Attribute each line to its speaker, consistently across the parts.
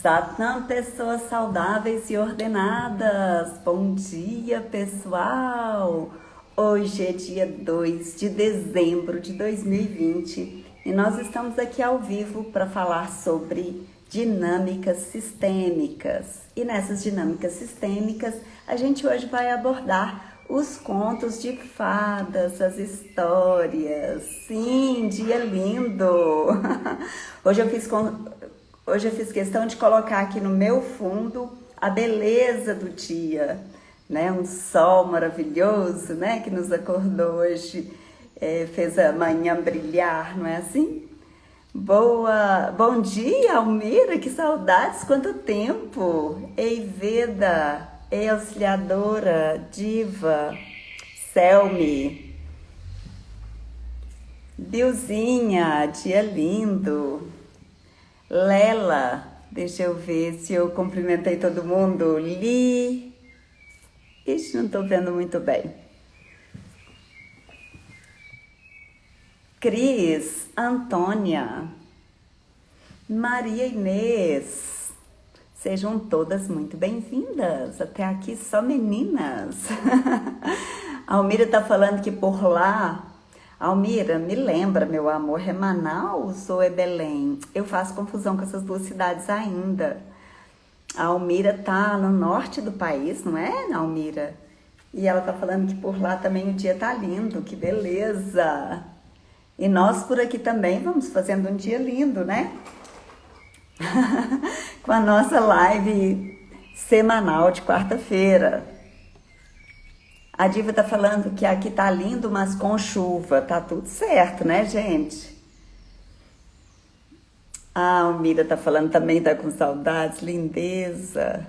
Speaker 1: Satnam, pessoas saudáveis e ordenadas. Bom dia, pessoal! Hoje é dia 2 de dezembro de 2020 e nós estamos aqui ao vivo para falar sobre dinâmicas sistêmicas. E nessas dinâmicas sistêmicas, a gente hoje vai abordar os contos de fadas, as histórias. Sim, dia lindo! Hoje eu fiz questão de colocar aqui no meu fundo a beleza do dia, né? Um sol maravilhoso, né? Que nos acordou hoje, fez a manhã brilhar, não é assim? Bom dia, Almira, que saudades, quanto tempo! Ei, Veda, ei, auxiliadora, diva, Selmi, Bilzinha, dia lindo! Lela, deixa eu ver se eu cumprimentei todo mundo. Li, ixi, não tô vendo muito bem. Cris, Antônia, Maria Inês, sejam todas muito bem-vindas. Até aqui só meninas. A Almira tá falando que por lá... Almira, me lembra, meu amor, é Manaus ou é Belém? Eu faço confusão com essas duas cidades ainda. A Almira tá no norte do país, não é, Almira? E ela tá falando que por lá também o dia tá lindo, que beleza! E nós por aqui também vamos fazendo um dia lindo, né? Com a nossa live semanal de quarta-feira. A Diva tá falando que aqui tá lindo, mas com chuva. Tá tudo certo, né, gente? A Almira tá falando também, tá com saudades, lindeza.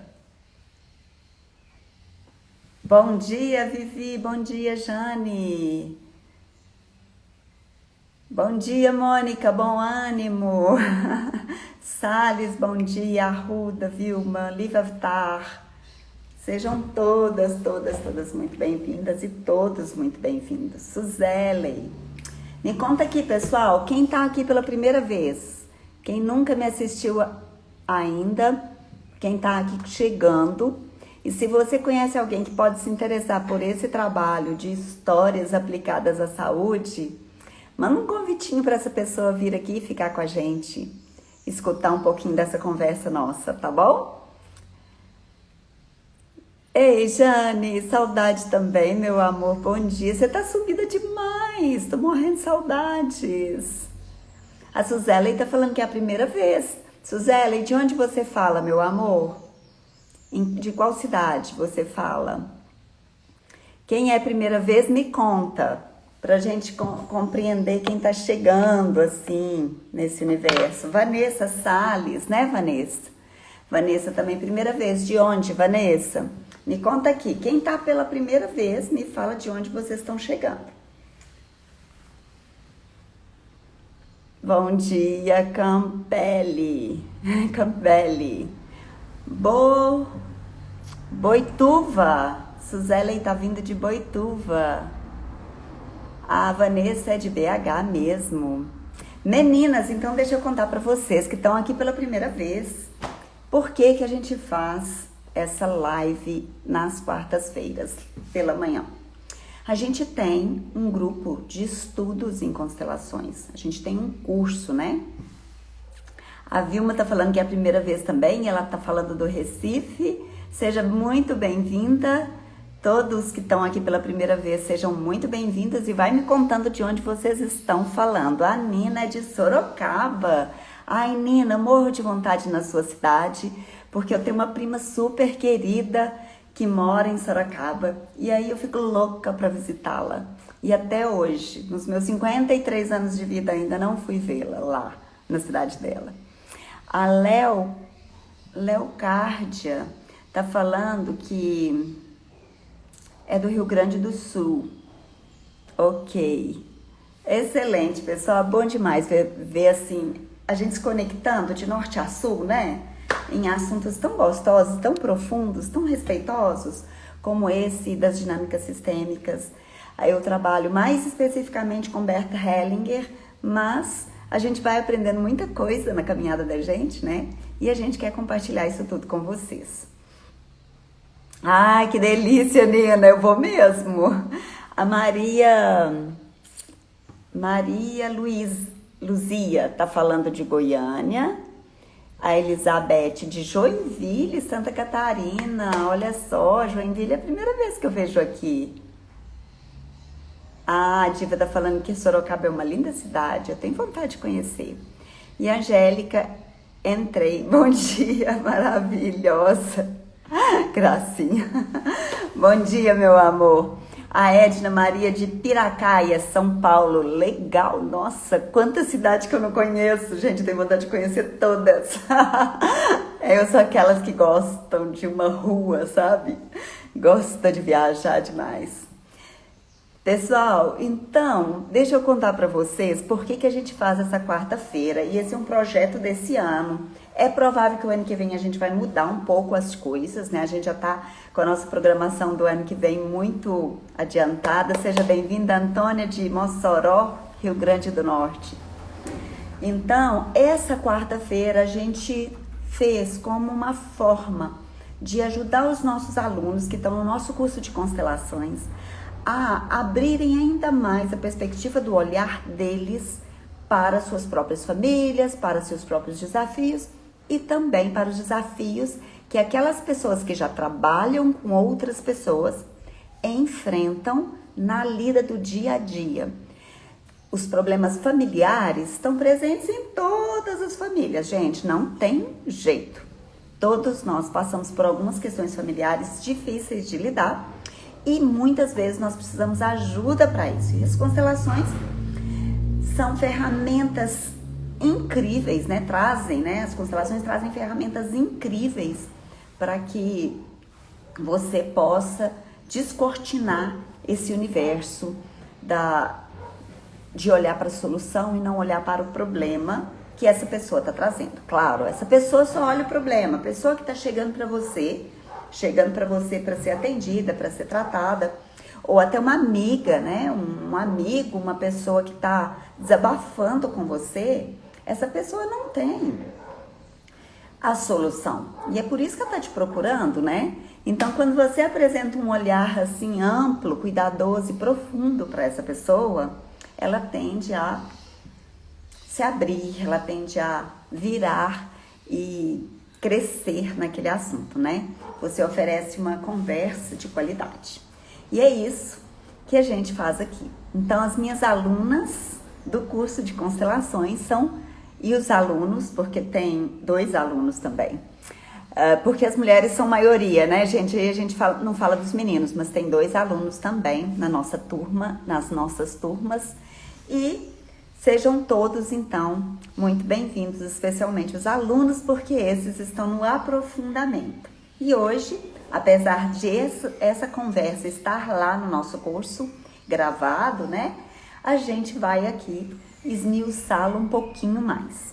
Speaker 1: Bom dia, Vivi. Bom dia, Jane. Bom dia, Mônica. Bom ânimo. Salles, bom dia. Arruda, Vilma, Liva Avtar. Sejam todas muito bem-vindas e todos muito bem-vindos. Suzele, me conta aqui, pessoal, quem tá aqui pela primeira vez? Quem nunca me assistiu ainda? Quem tá aqui chegando? E se você conhece alguém que pode se interessar por esse trabalho de histórias aplicadas à saúde, manda um convitinho para essa pessoa vir aqui e ficar com a gente, escutar um pouquinho dessa conversa nossa, tá bom? Ei, Jane, saudade também, meu amor, bom dia. Você tá sumida demais, tô morrendo de saudades. A Suzele tá falando que é a primeira vez. Suzele, de onde você fala, meu amor? De qual cidade você fala? Quem é a primeira vez, me conta, pra gente compreender quem tá chegando, assim, nesse universo. Vanessa Salles, né, Vanessa? Vanessa também, primeira vez. De onde, Vanessa? Me conta aqui, quem tá pela primeira vez, me fala de onde vocês estão chegando. Bom dia, Campelli. Campelli. Boituva. Suzelen tá vindo de Boituva. A Vanessa é de BH mesmo. Meninas, então deixa eu contar pra vocês que estão aqui pela primeira vez. Por que que a gente faz essa live nas quartas-feiras pela manhã? A gente tem um grupo de estudos em constelações. A gente tem um curso, né? A Vilma tá falando que é a primeira vez também. Ela tá falando do Recife. Seja muito bem-vinda. Todos que estão aqui pela primeira vez, sejam muito bem-vindas. E vai me contando de onde vocês estão falando. A Nina é de Sorocaba. Ai, Nina, morro de vontade na sua cidade, porque eu tenho uma prima super querida que mora em Sorocaba, e aí eu fico louca para visitá-la. E até hoje, nos meus 53 anos de vida, ainda não fui vê-la lá na cidade dela. A Leocárdia tá falando que é do Rio Grande do Sul. Ok. Excelente, pessoal. Bom demais ver assim, a gente se conectando de norte a sul, né? Em assuntos tão gostosos, tão profundos, tão respeitosos, como esse das dinâmicas sistêmicas. Aí eu trabalho mais especificamente com Bert Hellinger, mas A gente vai aprendendo muita coisa na caminhada da gente, né? E a gente quer compartilhar isso tudo com vocês. Ai, que delícia, Nina, eu vou mesmo. A Maria Luzia tá falando de Goiânia. A Elizabeth de Joinville, Santa Catarina. Olha só, Joinville é a primeira vez que eu vejo aqui. A Diva tá falando que Sorocaba é uma linda cidade, eu tenho vontade de conhecer. E a Angélica, entrei. Bom dia, maravilhosa. Gracinha. Bom dia, meu amor. A Edna Maria de Piracaia, São Paulo. Legal, nossa, quanta cidade que eu não conheço. Gente, eu tenho vontade de conhecer todas. Eu sou aquelas que gostam de uma rua, sabe? Gosta de viajar demais. Pessoal, então, deixa eu contar pra vocês por que a gente faz essa quarta-feira. E esse é um projeto desse ano. É provável que o ano que vem a gente vai mudar um pouco as coisas, né? A gente já tá com a nossa programação do ano que vem muito adiantada. Seja bem-vinda, Antônia de Mossoró, Rio Grande do Norte. Então, essa quarta-feira a gente fez como uma forma de ajudar os nossos alunos que estão no nosso curso de constelações a abrirem ainda mais a perspectiva do olhar deles para suas próprias famílias, para seus próprios desafios e também para os desafios que aquelas pessoas que já trabalham com outras pessoas enfrentam na lida do dia a dia. Os problemas familiares estão presentes em todas as famílias, gente, não tem jeito. Todos nós passamos por algumas questões familiares difíceis de lidar e muitas vezes nós precisamos ajuda para isso. E as constelações são ferramentas incríveis, né? As constelações trazem ferramentas incríveis para que você possa descortinar esse universo de olhar para a solução e não olhar para o problema que essa pessoa está trazendo. Claro, essa pessoa só olha o problema. A pessoa que está chegando para você para ser atendida, para ser tratada, ou até uma amiga, né? Um amigo, uma pessoa que está desabafando com você, essa pessoa não tem a solução. E é por isso que ela está te procurando, né? Então, quando você apresenta um olhar assim amplo, cuidadoso e profundo para essa pessoa, ela tende a se abrir, ela tende a virar e crescer naquele assunto, né? Você oferece uma conversa de qualidade. E é isso que a gente faz aqui. Então, as minhas alunas do curso de constelações e os alunos, porque tem 2 alunos também, porque as mulheres são maioria, né, gente? Aí a gente não fala dos meninos, mas tem 2 alunos também na nossa turma, nas nossas turmas. E sejam todos, então, muito bem-vindos, especialmente os alunos, porque esses estão no aprofundamento. E hoje, apesar de essa conversa estar lá no nosso curso, gravado, né? A gente vai aqui esmiuçá-lo um pouquinho mais.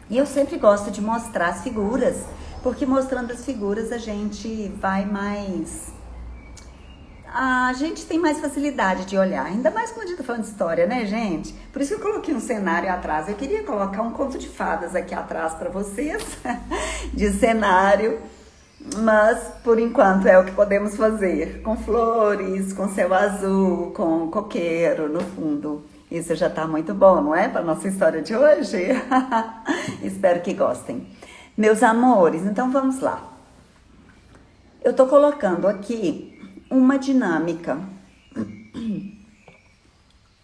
Speaker 1: E eu sempre gosto de mostrar as figuras, porque mostrando as figuras a gente vai mais... A gente tem mais facilidade de olhar, ainda mais quando a gente tá falando de história, né, gente? Por isso que eu coloquei um cenário atrás. Eu queria colocar um conto de fadas aqui atrás para vocês, de cenário, mas por enquanto é o que podemos fazer, com flores, com céu azul, com coqueiro no fundo. Isso já tá muito bom, não é? Para nossa história de hoje. Espero que gostem. Meus amores, então vamos lá. Eu tô colocando aqui uma dinâmica.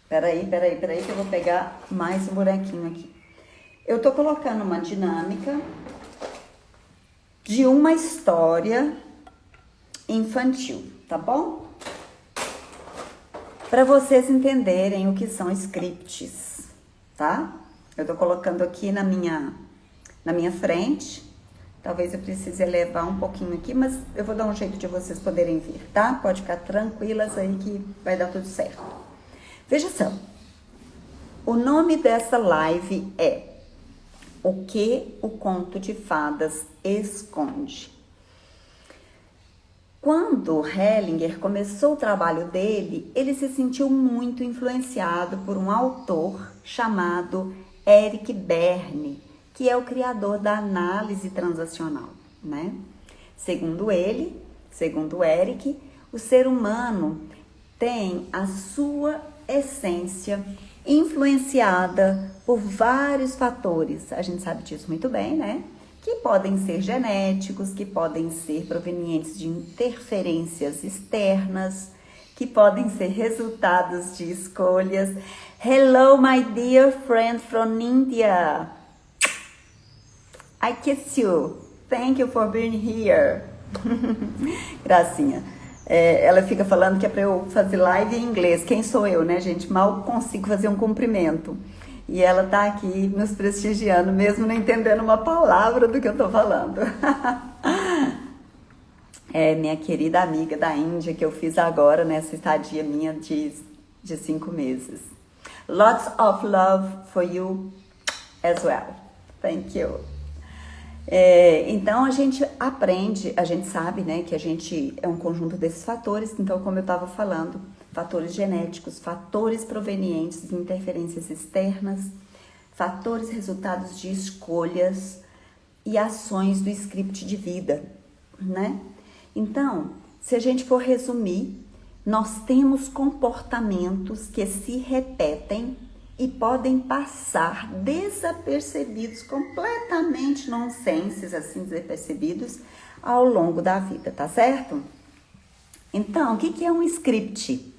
Speaker 1: Peraí, que eu vou pegar mais um bonequinho aqui. Eu tô colocando uma dinâmica de uma história infantil, tá bom? Para vocês entenderem o que são scripts, tá? Eu tô colocando aqui na minha frente. Talvez eu precise elevar um pouquinho aqui, mas eu vou dar um jeito de vocês poderem ver, tá? Pode ficar tranquilas aí que vai dar tudo certo. Veja só, o nome dessa live é O que o Conto de Fadas Esconde. Quando Hellinger começou o trabalho dele, ele se sentiu muito influenciado por um autor chamado Eric Berne, que é o criador da análise transacional, né? Segundo ele, segundo Eric, o ser humano tem a sua essência influenciada por vários fatores. A gente sabe disso muito bem, né? Que podem ser genéticos, que podem ser provenientes de interferências externas, que podem ser resultados de escolhas. Hello, my dear friend from India. I kiss you. Thank you for being here. Gracinha. Ela fica falando que é para eu fazer live em inglês. Quem sou eu, né, gente? Mal consigo fazer um cumprimento. E ela tá aqui nos prestigiando, mesmo não entendendo uma palavra do que eu tô falando. Minha querida amiga da Índia, que eu fiz agora nessa estadia minha de 5 meses. Lots of love for you as well. Thank you. Então a gente aprende, a gente sabe, né, que a gente é um conjunto desses fatores. Então, como eu estava falando, fatores genéticos, fatores provenientes de interferências externas, fatores resultados de escolhas e ações do script de vida, né? Então, se a gente for resumir, nós temos comportamentos que se repetem e podem passar desapercebidos, completamente nonsenses, assim, desapercebidos, ao longo da vida, tá certo? Então, o que é um script?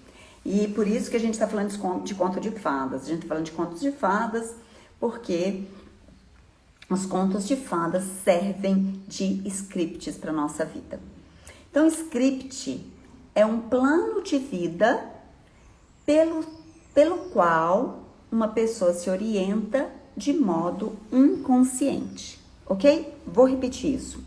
Speaker 1: E por isso que a gente está falando de conto de fadas. A gente está falando de contos de fadas porque os contos de fadas servem de scripts para a nossa vida. Então, script é um plano de vida pelo qual uma pessoa se orienta de modo inconsciente, ok? Vou repetir isso,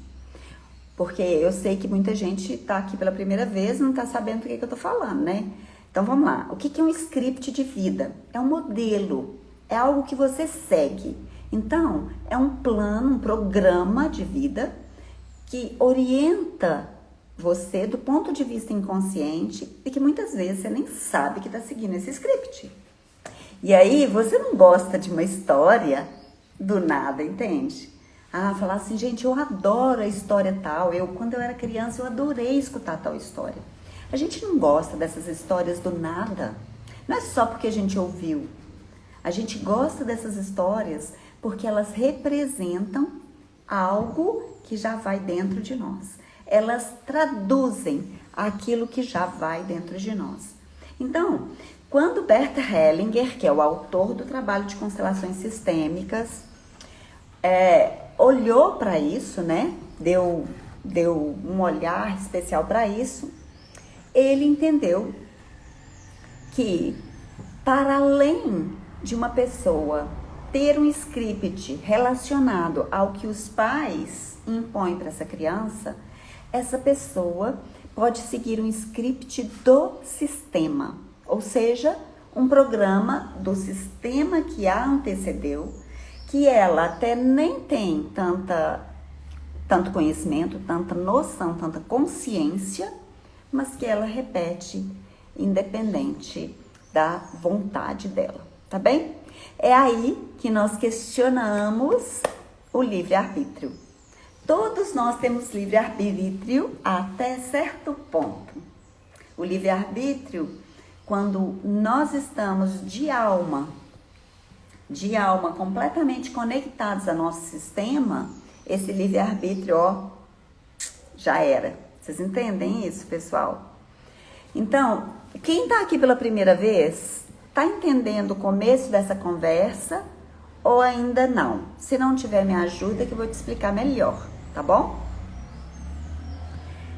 Speaker 1: porque eu sei que muita gente está aqui pela primeira vez e não está sabendo do que eu estou falando, né? Então, vamos lá. O que é um script de vida? É um modelo, é algo que você segue. Então, é um plano, um programa de vida que orienta você do ponto de vista inconsciente e que muitas vezes você nem sabe que está seguindo esse script. E aí, você não gosta de uma história do nada, entende? Falar assim, gente, eu adoro a história tal. Quando eu era criança, eu adorei escutar tal história. A gente não gosta dessas histórias do nada. Não é só porque a gente ouviu. A gente gosta dessas histórias porque elas representam algo que já vai dentro de nós. Elas traduzem aquilo que já vai dentro de nós. Então, quando Bert Hellinger, que é o autor do trabalho de constelações sistêmicas, olhou para isso, né? Deu um olhar especial para isso, ele entendeu que, para além de uma pessoa ter um script relacionado ao que os pais impõem para essa criança, essa pessoa pode seguir um script do sistema, ou seja, um programa do sistema que a antecedeu, que ela até nem tem tanto conhecimento, tanta noção, tanta consciência, mas que ela repete independente da vontade dela, tá bem? É aí que nós questionamos o livre-arbítrio. Todos nós temos livre-arbítrio até certo ponto. O livre-arbítrio, quando nós estamos de alma completamente conectados ao nosso sistema, esse livre-arbítrio, já era. Vocês entendem isso, pessoal? Então, quem está aqui pela primeira vez, está entendendo o começo dessa conversa ou ainda não? Se não tiver, me ajuda que eu vou te explicar melhor, tá bom?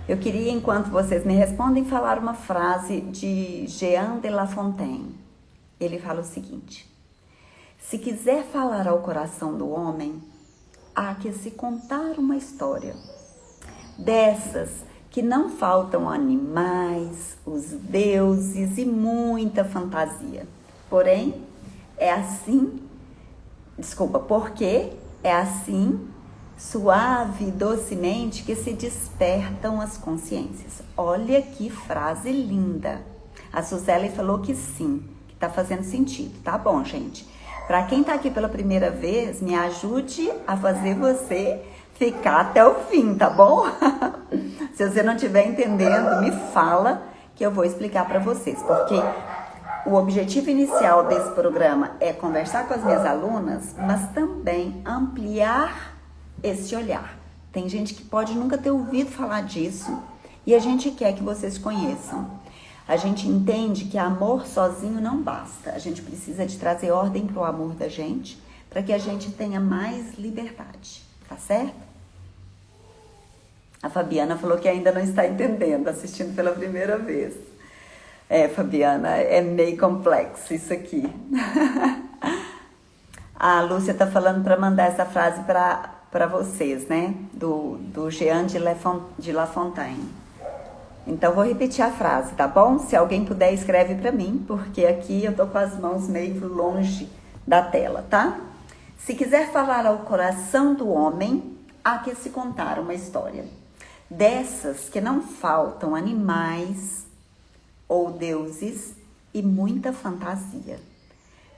Speaker 1: Eu queria, enquanto vocês me respondem, falar uma frase de Jean de La Fontaine. Ele fala o seguinte: se quiser falar ao coração do homem, há que se contar uma história. Dessas que não faltam animais, os deuses e muita fantasia. Porém, porque é assim, suave e docemente, que se despertam as consciências. Olha que frase linda. A Suzeli falou que sim, que tá fazendo sentido. Tá bom, gente. Para quem tá aqui pela primeira vez, me ajude a fazer você ficar até o fim, tá bom? Se você não estiver entendendo, me fala que eu vou explicar para vocês, porque o objetivo inicial desse programa é conversar com as minhas alunas, mas também ampliar esse olhar. Tem gente que pode nunca ter ouvido falar disso e a gente quer que vocês conheçam. A gente entende que amor sozinho não basta. A gente precisa de trazer ordem para o amor da gente, para que a gente tenha mais liberdade, tá certo? A Fabiana falou que ainda não está entendendo, assistindo pela primeira vez. Fabiana, é meio complexo isso aqui. A Lúcia tá falando para mandar essa frase para vocês, né? Do Jean de La Fontaine. Então, vou repetir a frase, tá bom? Se alguém puder, escreve para mim, porque aqui eu tô com as mãos meio longe da tela, tá? Se quiser falar ao coração do homem, há que se contar uma história. Dessas que não faltam animais ou deuses e muita fantasia.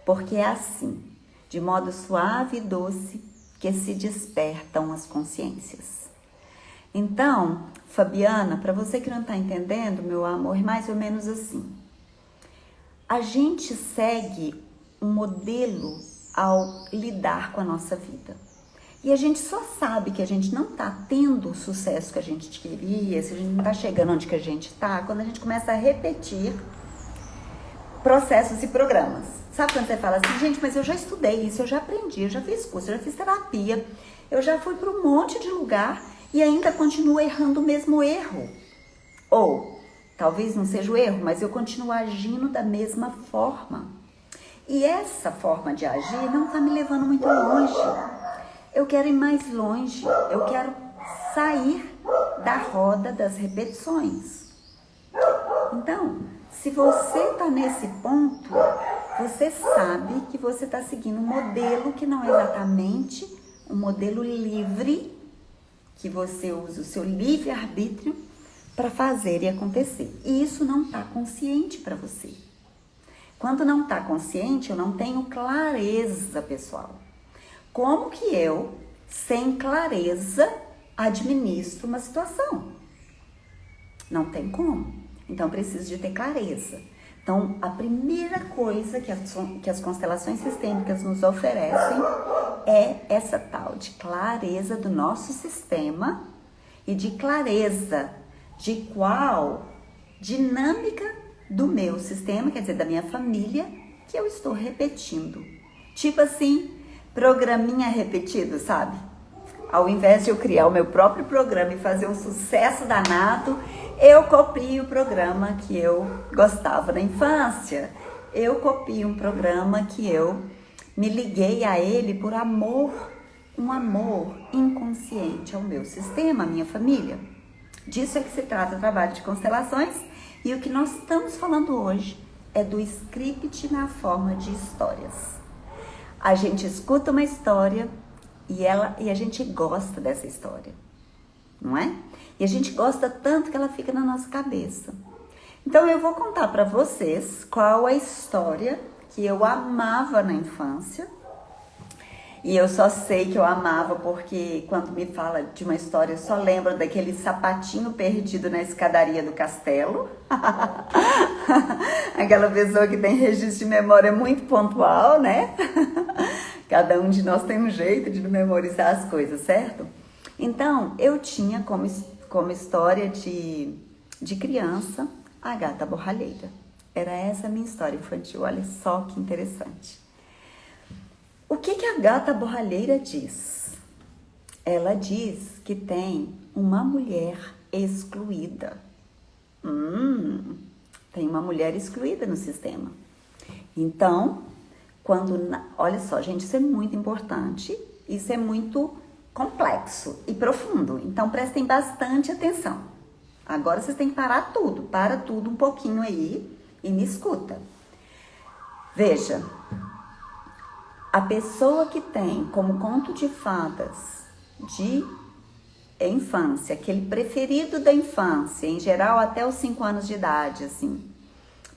Speaker 1: Porque é assim, de modo suave e doce, que se despertam as consciências. Então, Fabiana, para você que não está entendendo, meu amor, é mais ou menos assim. A gente segue um modelo ao lidar com a nossa vida. E a gente só sabe que a gente não está tendo o sucesso que a gente queria, se a gente não está chegando onde que a gente está, quando a gente começa a repetir processos e programas. Sabe quando você fala assim, gente, mas eu já estudei isso, eu já aprendi, eu já fiz curso, eu já fiz terapia, eu já fui para um monte de lugar e ainda continuo errando o mesmo erro. Ou, talvez não seja o erro, mas eu continuo agindo da mesma forma. E essa forma de agir não está me levando muito longe. Eu quero ir mais longe, eu quero sair da roda das repetições. Então, se você está nesse ponto, você sabe que você está seguindo um modelo que não é exatamente um modelo livre, que você usa o seu livre-arbítrio para fazer e acontecer. E isso não está consciente para você. Quando não está consciente, eu não tenho clareza, pessoal. Como que eu, sem clareza, administro uma situação? Não tem como. Então, preciso de ter clareza. Então, a primeira coisa que as constelações sistêmicas nos oferecem é essa tal de clareza do nosso sistema e de clareza de qual dinâmica do meu sistema, quer dizer, da minha família, que eu estou repetindo. Tipo assim, programinha repetido, sabe? Ao invés de eu criar o meu próprio programa e fazer um sucesso danado, eu copio o programa que eu gostava na infância. Eu copio um programa que eu me liguei a ele por amor, um amor inconsciente ao meu sistema, à minha família. Disso é que se trata o trabalho de constelações, e o que nós estamos falando hoje é do script na forma de histórias. A gente escuta uma história e a gente gosta dessa história, não é? E a gente gosta tanto que ela fica na nossa cabeça. Então eu vou contar para vocês qual a história que eu amava na infância. E eu só sei que eu amava porque quando me fala de uma história, eu só lembro daquele sapatinho perdido na escadaria do castelo. Aquela pessoa que tem registro de memória muito pontual, né? Cada um de nós tem um jeito de memorizar as coisas, certo? Então, eu tinha como história de criança a gata borralheira. Era essa a minha história infantil, olha só que interessante. O que a gata borralheira diz? Ela diz que tem uma mulher excluída. Tem uma mulher excluída no sistema. Então, olha só, gente, isso é muito importante, isso é muito complexo e profundo. Então, prestem bastante atenção. Agora vocês têm que parar tudo, para tudo um pouquinho aí e me escuta. Veja. A pessoa que tem como conto de fadas de infância, aquele preferido da infância, em geral até os 5 anos de idade, assim,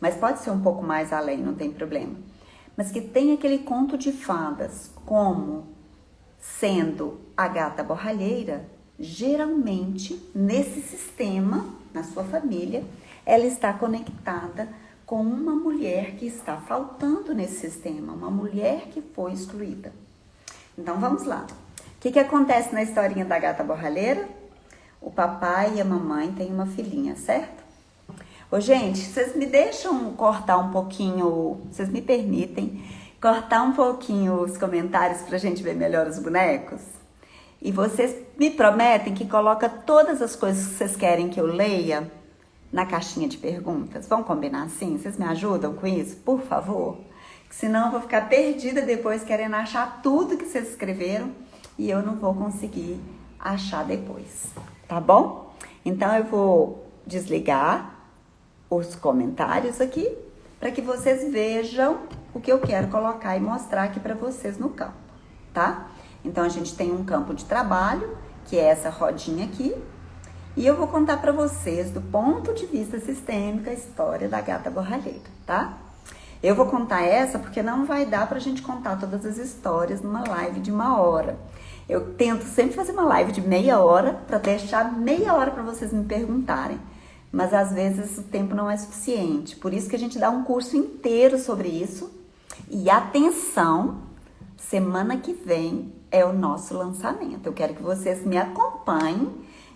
Speaker 1: mas pode ser um pouco mais além, não tem problema. mas que tem aquele conto de fadas como sendo a gata borralheira, geralmente nesse sistema, na sua família, ela está conectada com uma mulher que está faltando nesse sistema, uma mulher que foi excluída. Então vamos lá. O que acontece na historinha da gata borralheira? O papai e a mamãe têm uma filhinha, certo? Ô, gente, vocês me deixam cortar um pouquinho, vocês me permitem cortar um pouquinho os comentários pra gente ver melhor os bonecos? E vocês me prometem que coloca todas as coisas que vocês querem que eu leia na caixinha de perguntas? Vamos combinar assim? Vocês me ajudam com isso, por favor? Senão eu vou ficar perdida depois querendo achar tudo que vocês escreveram e eu não vou conseguir achar depois, tá bom? Então eu vou desligar os comentários aqui para que vocês vejam o que eu quero colocar e mostrar aqui para vocês no campo, tá? Então a gente tem um campo de trabalho, que é essa rodinha aqui, e eu vou contar para vocês do ponto de vista sistêmico a história da gata borralheira, tá? Eu vou contar essa porque não vai dar pra gente contar todas as histórias numa live de 1 hora. Eu tento sempre fazer uma live de meia hora para deixar meia hora para vocês me perguntarem. Mas às vezes o tempo não é suficiente. Por isso que a gente dá um curso inteiro sobre isso. E atenção, semana que vem é o nosso lançamento. Eu quero que vocês me acompanhem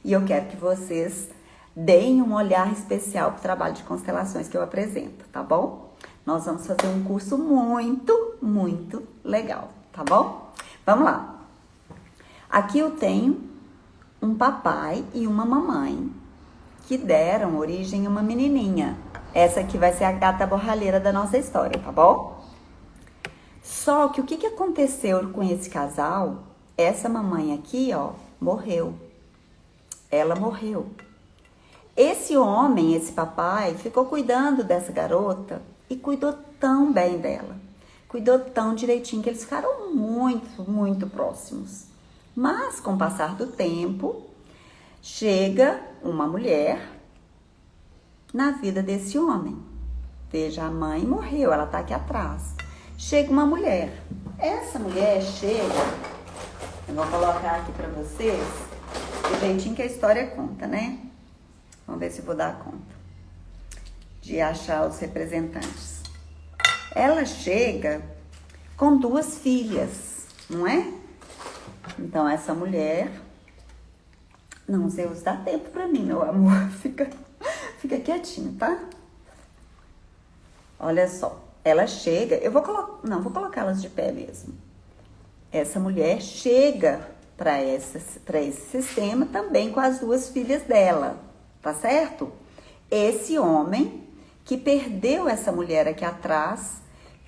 Speaker 1: e eu quero que vocês deem um olhar especial para o trabalho de constelações que eu apresento, tá bom? Nós vamos fazer um curso muito, muito legal, tá bom? Vamos lá. Aqui eu tenho um papai e uma mamãe que deram origem a uma menininha. Essa aqui vai ser a gata borralheira da nossa história, tá bom? Só que o que aconteceu com esse casal? Essa mamãe aqui, ó, morreu. Ela morreu. Esse homem, esse papai, ficou cuidando dessa garota e cuidou tão bem dela. Cuidou tão direitinho que eles ficaram muito, muito próximos. Mas, com o passar do tempo, chega uma mulher na vida desse homem. Veja, a mãe morreu, ela tá aqui atrás. Chega uma mulher. Essa mulher chega, eu vou colocar aqui pra vocês, do jeitinho que a história conta, né? Vamos ver se eu vou dar conta de achar os representantes. Ela chega com 2 filhas, não é? Então, essa mulher... Não, Zeus, dá tempo pra mim, meu amor. Fica quietinho, tá? Olha só. Ela chega... vou colocá-las de pé mesmo. Essa mulher chega para esse sistema também com as 2 filhas dela, tá certo? Esse homem que perdeu essa mulher aqui atrás,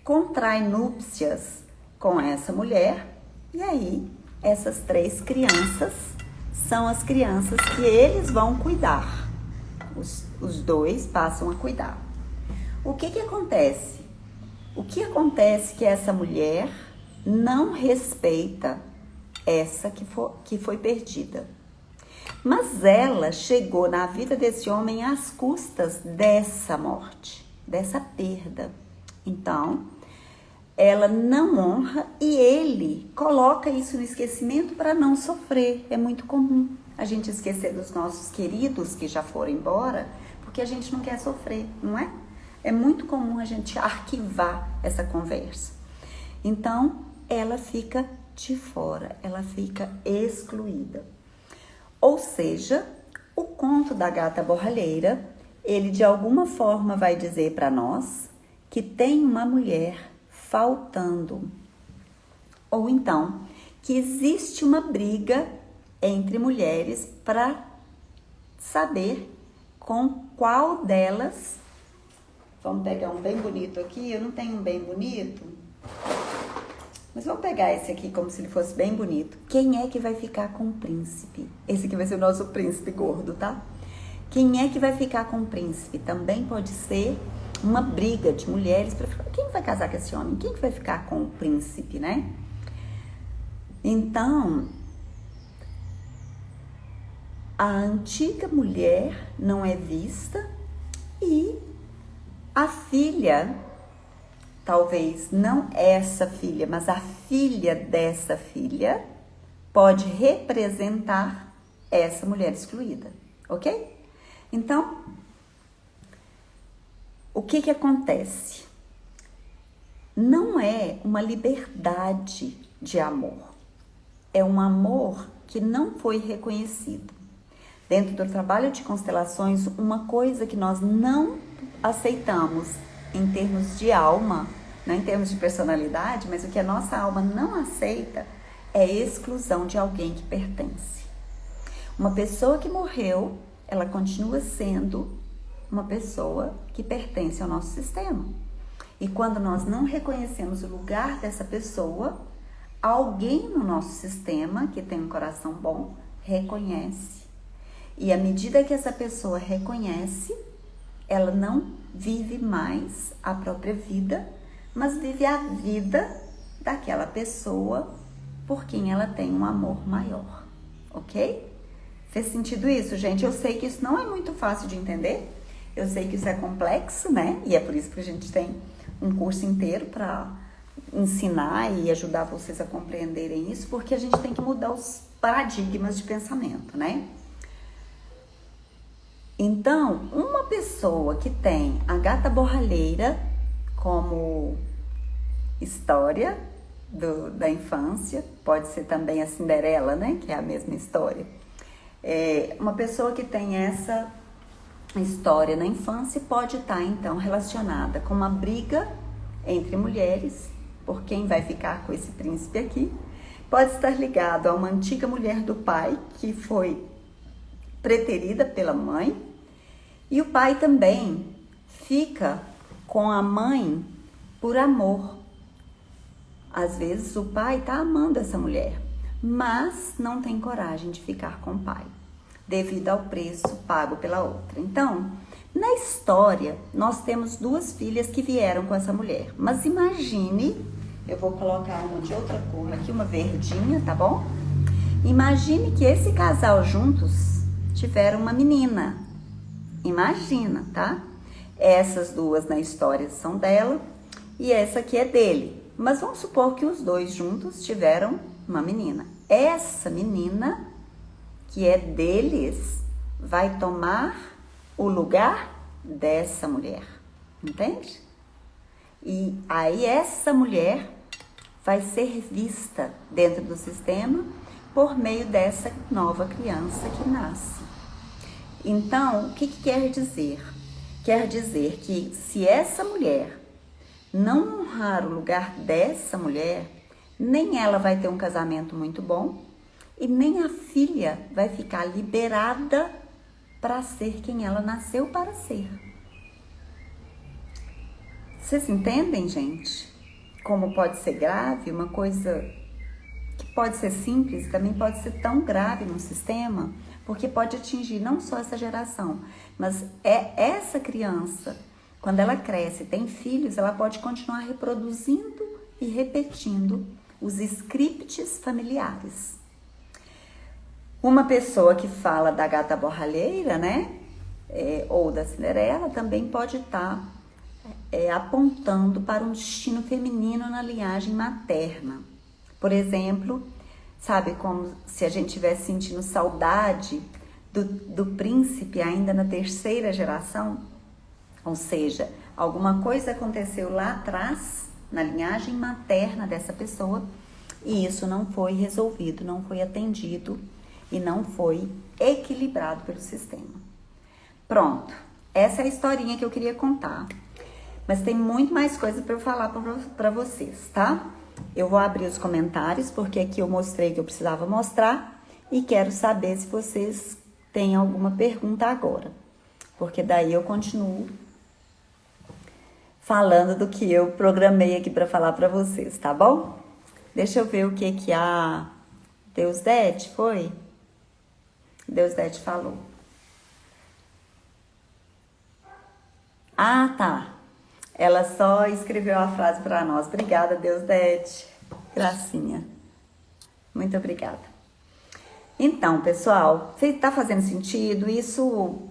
Speaker 1: contrai núpcias com essa mulher, e aí essas 3 crianças são as crianças que eles vão cuidar. Os 2 passam a cuidar. O que acontece? O que acontece é que essa mulher não respeita essa que foi perdida. Mas ela chegou na vida desse homem às custas dessa morte, dessa perda. Então, ela não honra e ele coloca isso no esquecimento para não sofrer. É muito comum a gente esquecer dos nossos queridos que já foram embora, porque a gente não quer sofrer, não é? É muito comum a gente arquivar essa conversa. Então, ela fica de fora, ela fica excluída. Ou seja, o conto da gata borralheira, ele de alguma forma vai dizer para nós que tem uma mulher faltando. Ou então, que existe uma briga entre mulheres para saber com qual delas... Vamos pegar um bem bonito aqui. Eu não tenho um bem bonito, mas vamos pegar esse aqui como se ele fosse bem bonito. Quem é que vai ficar com o príncipe? Esse aqui vai ser o nosso príncipe gordo, tá? Quem é que vai ficar com o príncipe? Também pode ser uma briga de mulheres para ficar. Quem vai casar com esse homem? Quem que vai ficar com o príncipe, né? Então, a antiga mulher não é vista e a filha talvez não essa filha, mas a filha dessa filha pode representar essa mulher excluída, ok? Então, o que acontece? Não é uma liberdade de amor, é um amor que não foi reconhecido. Dentro do trabalho de constelações, uma coisa que nós não aceitamos em termos de alma, não em termos de personalidade, mas o que a nossa alma não aceita é a exclusão de alguém que pertence. Uma pessoa que morreu, ela continua sendo uma pessoa que pertence ao nosso sistema. E quando nós não reconhecemos o lugar dessa pessoa, alguém no nosso sistema, que tem um coração bom, reconhece. E à medida que essa pessoa reconhece, ela não vive mais a própria vida, mas vive a vida daquela pessoa por quem ela tem um amor maior, ok? Fez sentido isso, gente? Eu sei que isso não é muito fácil de entender, eu sei que isso é complexo, né? E é por isso que a gente tem um curso inteiro para ensinar e ajudar vocês a compreenderem isso, porque a gente tem que mudar os paradigmas de pensamento, né? Então, uma pessoa que tem a gata borralheira como história da infância, pode ser também a Cinderela, né? Que é a mesma história. Uma pessoa que tem essa história na infância pode estar, então, relacionada com uma briga entre mulheres, por quem vai ficar com esse príncipe aqui. Pode estar ligado a uma antiga mulher do pai, que foi preterida pela mãe, e o pai também fica com a mãe por amor. Às vezes o pai está amando essa mulher, mas não tem coragem de ficar com o pai, devido ao preço pago pela outra. Então, na história, nós temos duas filhas que vieram com essa mulher. Mas imagine, eu vou colocar uma de outra cor aqui, uma verdinha, tá bom? Imagine que esse casal juntos tiveram uma menina. Imagina, tá? Essas duas na história são dela e essa aqui é dele. Mas vamos supor que os dois juntos tiveram uma menina. Essa menina, que é deles, vai tomar o lugar dessa mulher, entende? E aí essa mulher vai ser vista dentro do sistema por meio dessa nova criança que nasce. Então, o que quer dizer? Quer dizer que se essa mulher não honrar o lugar dessa mulher, nem ela vai ter um casamento muito bom e nem a filha vai ficar liberada para ser quem ela nasceu para ser. Vocês entendem, gente? Como pode ser grave, uma coisa que pode ser simples, também pode ser tão grave no sistema, porque pode atingir não só essa geração, mas é essa criança, quando ela cresce, tem filhos, ela pode continuar reproduzindo e repetindo os scripts familiares. Uma pessoa que fala da gata borralheira, né, ou da Cinderela, também pode estar apontando para um destino feminino na linhagem materna. Por exemplo, sabe, como se a gente estivesse sentindo saudade do príncipe ainda na terceira geração? Ou seja, alguma coisa aconteceu lá atrás, na linhagem materna dessa pessoa, e isso não foi resolvido, não foi atendido e não foi equilibrado pelo sistema. Pronto, essa é a historinha que eu queria contar. Mas tem muito mais coisa para eu falar para vocês, tá? Eu vou abrir os comentários, porque aqui eu mostrei que eu precisava mostrar e quero saber se vocês têm alguma pergunta agora, porque daí eu continuo falando do que eu programei aqui para falar para vocês, tá bom? Deixa eu ver o que a Deusdete foi? Deusdete falou. Ah, tá. Ela só escreveu a frase para nós. Obrigada, Deusdete. Gracinha. Muito obrigada. Então, pessoal, tá fazendo sentido? Isso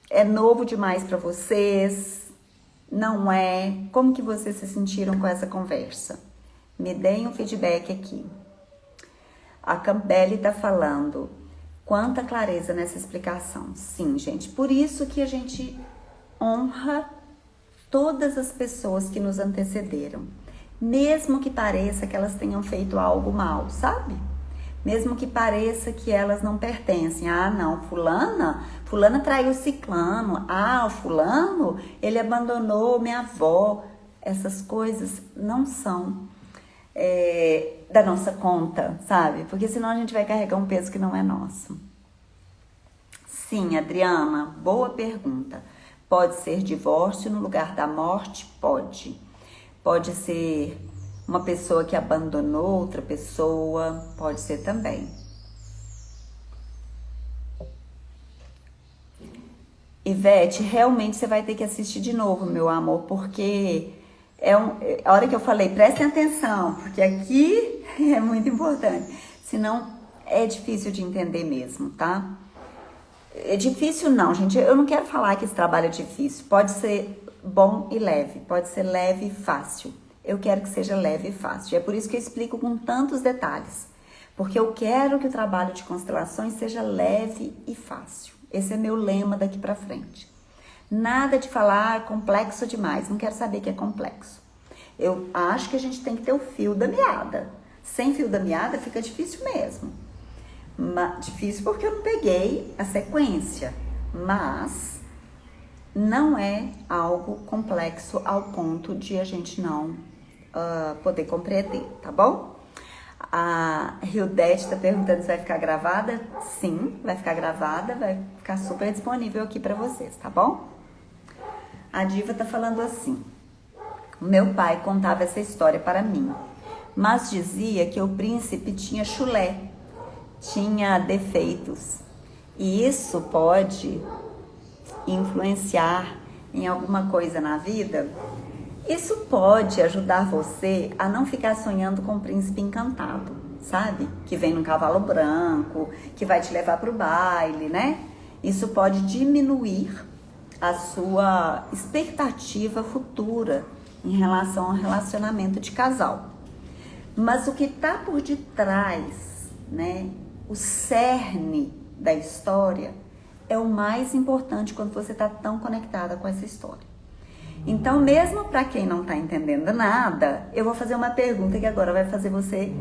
Speaker 1: é novo demais para vocês? Não é? Como que vocês se sentiram com essa conversa? Me deem um feedback aqui. A Campbell tá falando, quanta clareza nessa explicação. Sim, gente, por isso que a gente honra todas as pessoas que nos antecederam. Mesmo que pareça que elas tenham feito algo mal, sabe? Mesmo que pareça que elas não pertencem. Ah, não, fulana traiu ciclano. Ah, o fulano, ele abandonou minha avó. Essas coisas não são da nossa conta, sabe? Porque senão a gente vai carregar um peso que não é nosso. Sim, Adriana, boa pergunta. Pode ser divórcio no lugar da morte? Pode. Pode ser uma pessoa que abandonou outra pessoa, pode ser também. Ivete, realmente você vai ter que assistir de novo, meu amor, porque a hora que eu falei, prestem atenção, porque aqui é muito importante, senão é difícil de entender mesmo, tá? É difícil não, gente, eu não quero falar que esse trabalho é difícil, pode ser bom e leve, pode ser leve e fácil. Eu quero que seja leve e fácil. É por isso que eu explico com tantos detalhes. Porque eu quero que o trabalho de constelações seja leve e fácil. Esse é meu lema daqui pra frente. Nada de falar complexo demais. Não quero saber que é complexo. Eu acho que a gente tem que ter o fio da meada. Sem fio da meada fica difícil mesmo. Difícil porque eu não peguei a sequência. Mas não é algo complexo ao ponto de a gente não poder compreender, tá bom? A Hildete tá perguntando se vai ficar gravada. Sim, vai ficar gravada, vai ficar super disponível aqui pra vocês, tá bom? A Diva tá falando assim: meu pai contava essa história para mim, mas dizia que o príncipe tinha chulé, tinha defeitos, e isso pode influenciar em alguma coisa na vida. Isso pode ajudar você a não ficar sonhando com o príncipe encantado, sabe? Que vem num cavalo branco, que vai te levar pro baile, né? Isso pode diminuir a sua expectativa futura em relação ao relacionamento de casal. Mas o que tá por detrás, né? O cerne da história é o mais importante quando você tá tão conectada com essa história. Então, mesmo para quem não tá entendendo nada, eu vou fazer uma pergunta que agora vai fazer você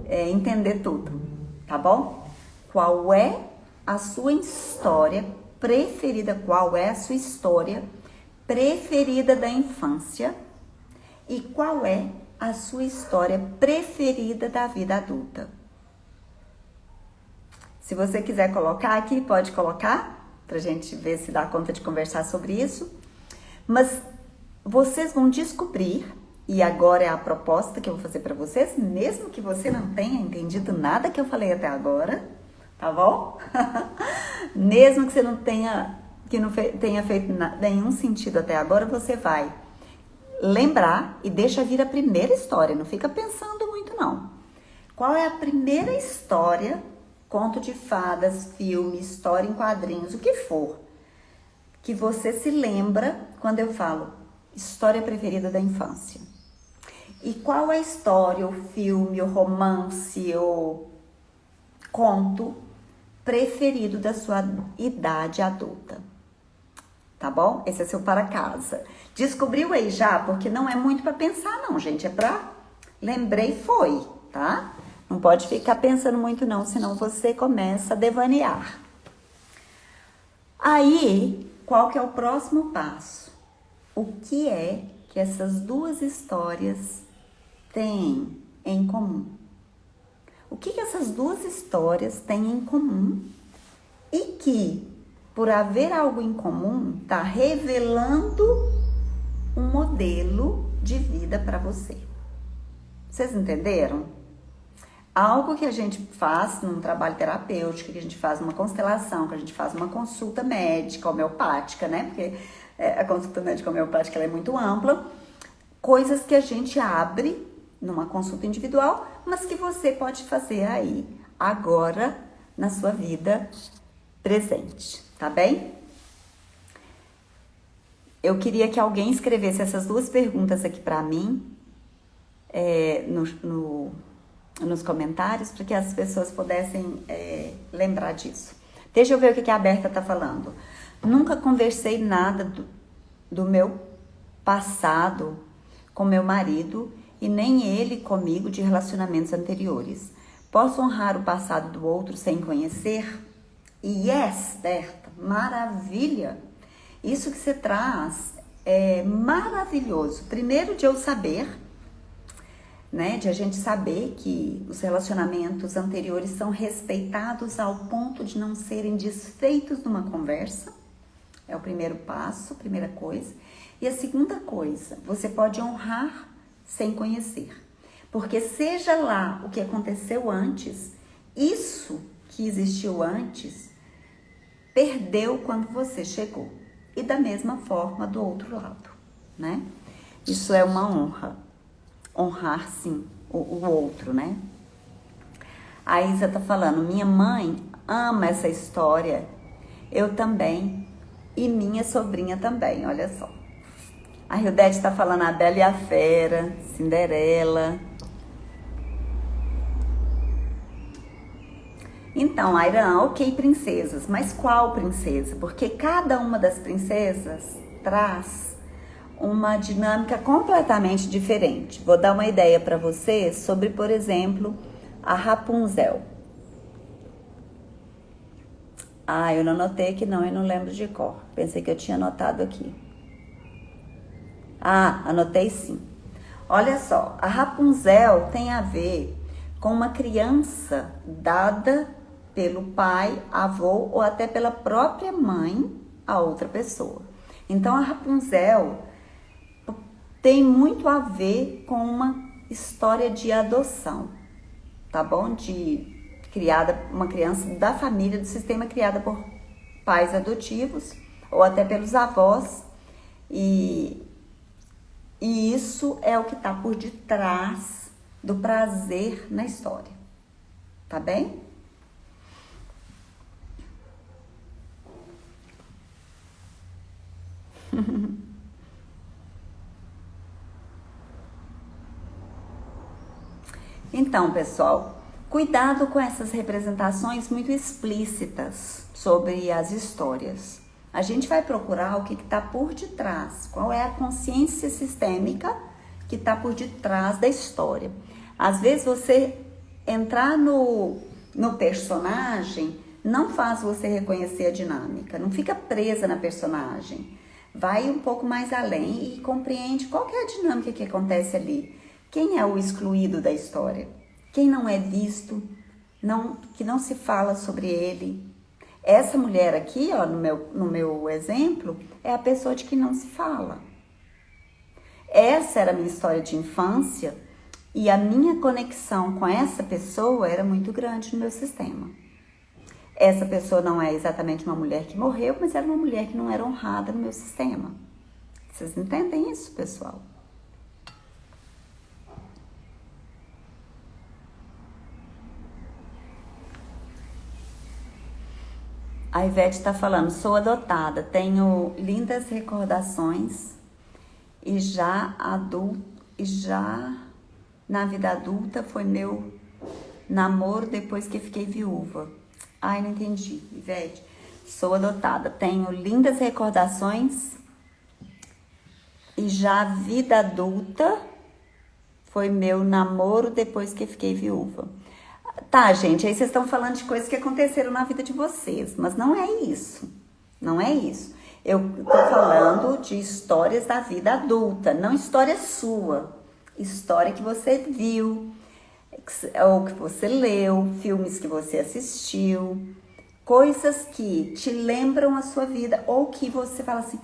Speaker 1: entender tudo, tá bom? Qual é a sua história preferida? Qual é a sua história preferida da infância? E qual é a sua história preferida da vida adulta? Se você quiser colocar aqui, pode colocar, pra gente ver se dá conta de conversar sobre isso. Mas vocês vão descobrir, e agora é a proposta que eu vou fazer pra vocês, mesmo que você não tenha entendido nada que eu falei até agora, tá bom? Mesmo que você não tenha feito nenhum sentido até agora, você vai lembrar e deixa vir a primeira história, não fica pensando muito não. Qual é a primeira história, conto de fadas, filme, história em quadrinhos, o que for, que você se lembra quando eu falo história preferida da infância? E qual é a história, o filme, o romance, o conto preferido da sua idade adulta? Tá bom? Esse é seu para casa. Descobriu aí já? Porque não é muito para pensar não, gente. É pra lembrei e foi, tá? Não pode ficar pensando muito não, senão você começa a devanear. Aí, qual que é o próximo passo? O que é que essas duas histórias têm em comum? O que essas duas histórias têm em comum e que, por haver algo em comum, está revelando um modelo de vida para você? Vocês entenderam? Algo que a gente faz num trabalho terapêutico, que a gente faz uma constelação, que a gente faz uma consulta médica, homeopática, né? Porque a consulta médica homeopática ela é muito ampla. Coisas que a gente abre numa consulta individual, mas que você pode fazer aí, agora, na sua vida presente, tá bem? Eu queria que alguém escrevesse essas duas perguntas aqui para mim, nos comentários, para que as pessoas pudessem lembrar disso. Deixa eu ver o que a Berta tá falando. Nunca conversei nada do meu passado com meu marido e nem ele comigo de relacionamentos anteriores. Posso honrar o passado do outro sem conhecer? Yes, Berta, maravilha! Isso que você traz é maravilhoso. Primeiro de eu saber, né, de a gente saber que os relacionamentos anteriores são respeitados ao ponto de não serem desfeitos numa conversa. É o primeiro passo, primeira coisa. E a segunda coisa, você pode honrar sem conhecer. Porque seja lá o que aconteceu antes, isso que existiu antes, perdeu quando você chegou. E da mesma forma do outro lado, né? Isso é uma honra. Honrar, sim, o outro, né? A Isa tá falando, minha mãe ama essa história, eu também, e minha sobrinha também, olha só. A Hildete tá falando a Bela e a Fera, Cinderela. Então, Airan, ok, princesas, mas qual princesa? Porque cada uma das princesas traz uma dinâmica completamente diferente. Vou dar uma ideia para você sobre, por exemplo, a Rapunzel. Ah, eu não anotei aqui não, eu não lembro de cor. Pensei que eu tinha anotado aqui. Ah, anotei sim. Olha só, a Rapunzel tem a ver com uma criança dada pelo pai, avô ou até pela própria mãe a outra pessoa. Então a Rapunzel tem muito a ver com uma história de adoção, tá bom? Uma criança da família, do sistema criada por pais adotivos ou até pelos avós. E isso é o que está por detrás do prazer na história, tá bem? Então, pessoal, cuidado com essas representações muito explícitas sobre as histórias. A gente vai procurar o que está por detrás, qual é a consciência sistêmica que está por detrás da história. Às vezes você entrar no personagem não faz você reconhecer a dinâmica, não fica presa na personagem. Vai um pouco mais além e compreende qual que é a dinâmica que acontece ali. Quem é o excluído da história? Quem não é visto? Que não se fala sobre ele? Essa mulher aqui, ó, no meu exemplo, é a pessoa de que não se fala. Essa era a minha história de infância e a minha conexão com essa pessoa era muito grande no meu sistema. Essa pessoa não é exatamente uma mulher que morreu, mas era uma mulher que não era honrada no meu sistema. Vocês entendem isso, pessoal? A Ivete está falando, sou adotada, tenho lindas recordações e já na vida adulta foi meu namoro depois que fiquei viúva. Ai, não entendi, Ivete. Sou adotada, tenho lindas recordações e já vida adulta foi meu namoro depois que fiquei viúva. Tá, gente, aí vocês estão falando de coisas que aconteceram na vida de vocês, mas não é isso, não é isso. Eu tô falando de histórias da vida adulta, não história sua, história que você viu, ou que você leu, filmes que você assistiu, coisas que te lembram a sua vida, ou que você fala assim,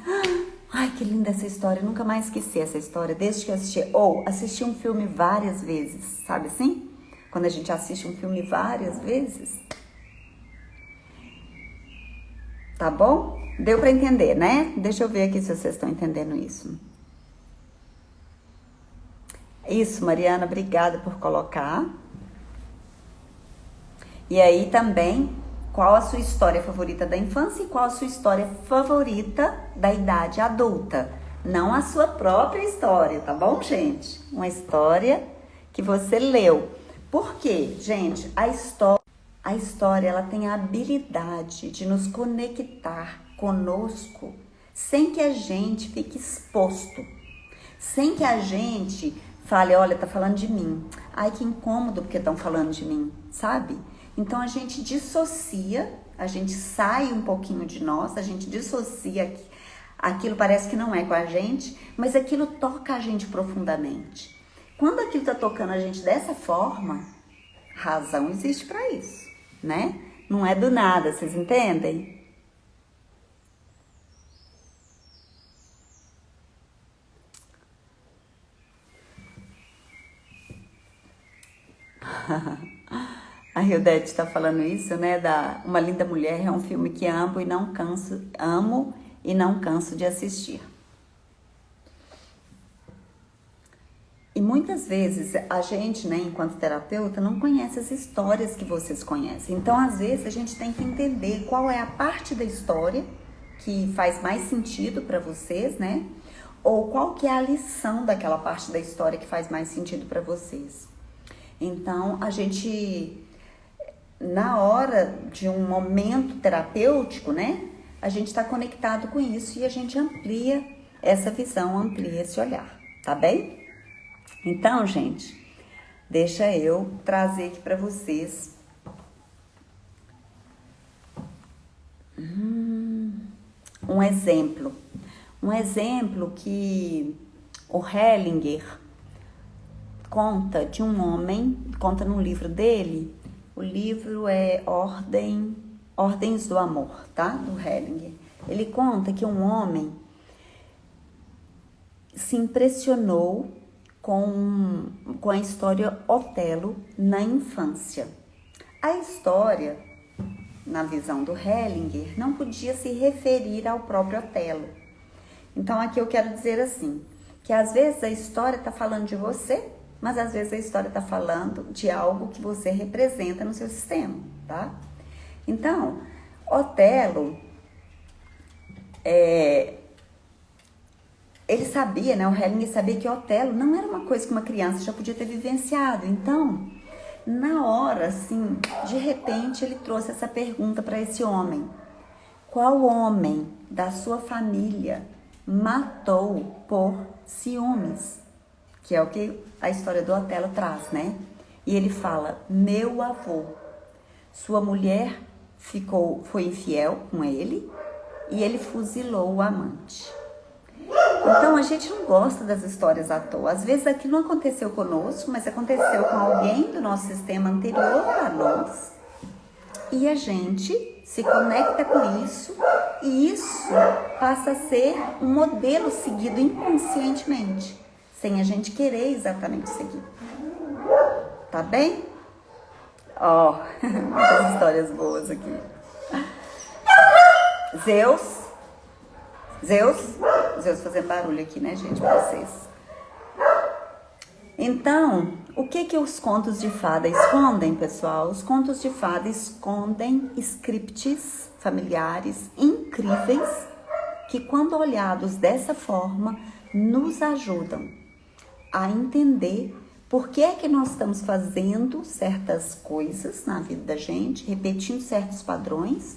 Speaker 1: ai, que linda essa história, eu nunca mais esqueci essa história, desde que eu assisti, ou assisti um filme várias vezes, sabe assim? Quando a gente assiste um filme várias vezes. Tá bom? Deu pra entender, né? Deixa eu ver aqui se vocês estão entendendo isso. Isso, Mariana, obrigada por colocar. E aí também, qual a sua história favorita da infância e qual a sua história favorita da idade adulta. Não a sua própria história, tá bom, gente? Uma história que você leu. Por quê? Gente, a história ela tem a habilidade de nos conectar conosco sem que a gente fique exposto. Sem que a gente fale, olha, tá falando de mim. Ai, que incômodo porque estão falando de mim, sabe? Então a gente dissocia, a gente sai um pouquinho de nós, a gente dissocia, aquilo parece que não é com a gente, mas aquilo toca a gente profundamente. Quando aquilo tá tocando a gente dessa forma, razão existe para isso, né? Não é do nada, vocês entendem? A Hildete está falando isso, né? Uma Linda Mulher é um filme que amo e não canso de assistir. E muitas vezes a gente, né, enquanto terapeuta, não conhece as histórias que vocês conhecem. Então, às vezes, a gente tem que entender qual é a parte da história que faz mais sentido para vocês, né? Ou qual que é a lição daquela parte da história que faz mais sentido para vocês. Então, a gente, na hora de um momento terapêutico, né? A gente está conectado com isso e a gente amplia essa visão, amplia esse olhar, tá bem? Então, gente, deixa eu trazer aqui para vocês um exemplo. Um exemplo que o Hellinger conta de um homem, conta no livro dele. O livro é Ordens do Amor, tá? Do Hellinger. Ele conta que um homem se impressionou com a história Otelo na infância. A história, na visão do Hellinger, não podia se referir ao próprio Otelo. Então aqui eu quero dizer assim, que às vezes a história está falando de você, mas às vezes a história está falando de algo que você representa no seu sistema, tá? Então, Otelo, ele sabia, né? O Hellinger sabia que Otelo não era uma coisa que uma criança já podia ter vivenciado. Então, na hora, assim, de repente, ele trouxe essa pergunta para esse homem. Qual homem da sua família matou por ciúmes? Que é o que a história do Otelo traz, né? E ele fala, meu avô. Sua mulher foi infiel com ele e ele fuzilou o amante. Então, a gente não gosta das histórias à toa. Às vezes aquilo não aconteceu conosco, mas aconteceu com alguém do nosso sistema anterior a nós. E a gente se conecta com isso e isso passa a ser um modelo seguido inconscientemente, sem a gente querer exatamente seguir. Tá bem? Ó, muitas histórias boas aqui. Zeus fazendo barulho aqui, né, gente, pra vocês. Então, o que os contos de fada escondem, pessoal? Os contos de fada escondem scripts familiares incríveis que, quando olhados dessa forma, nos ajudam a entender por que é que nós estamos fazendo certas coisas na vida da gente, repetindo certos padrões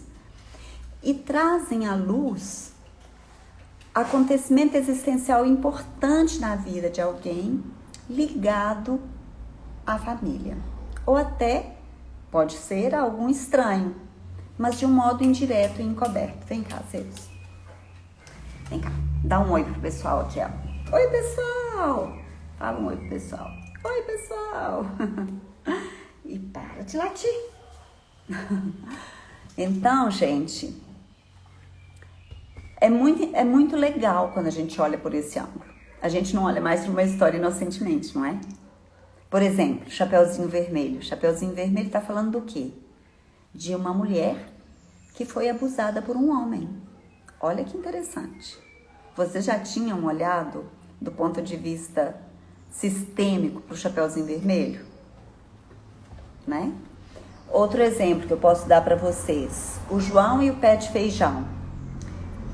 Speaker 1: e trazem à luz acontecimento existencial importante na vida de alguém ligado à família. Ou até pode ser algum estranho, mas de um modo indireto e encoberto. Vem cá, Zeus. Vem cá, dá um oi pro pessoal aqui, ó. Oi, pessoal! Fala um oi pro pessoal. Oi, pessoal! E para de latir. Então, gente, é muito legal quando a gente olha por esse ângulo. A gente não olha mais para uma história inocentemente, não é? Por exemplo, Chapeuzinho Vermelho. Chapeuzinho Vermelho está falando do quê? De uma mulher que foi abusada por um homem. Olha que interessante. Vocês já tinham olhado do ponto de vista sistêmico para o Chapeuzinho Vermelho? Né? Outro exemplo que eu posso dar para vocês, o João e o pé de feijão.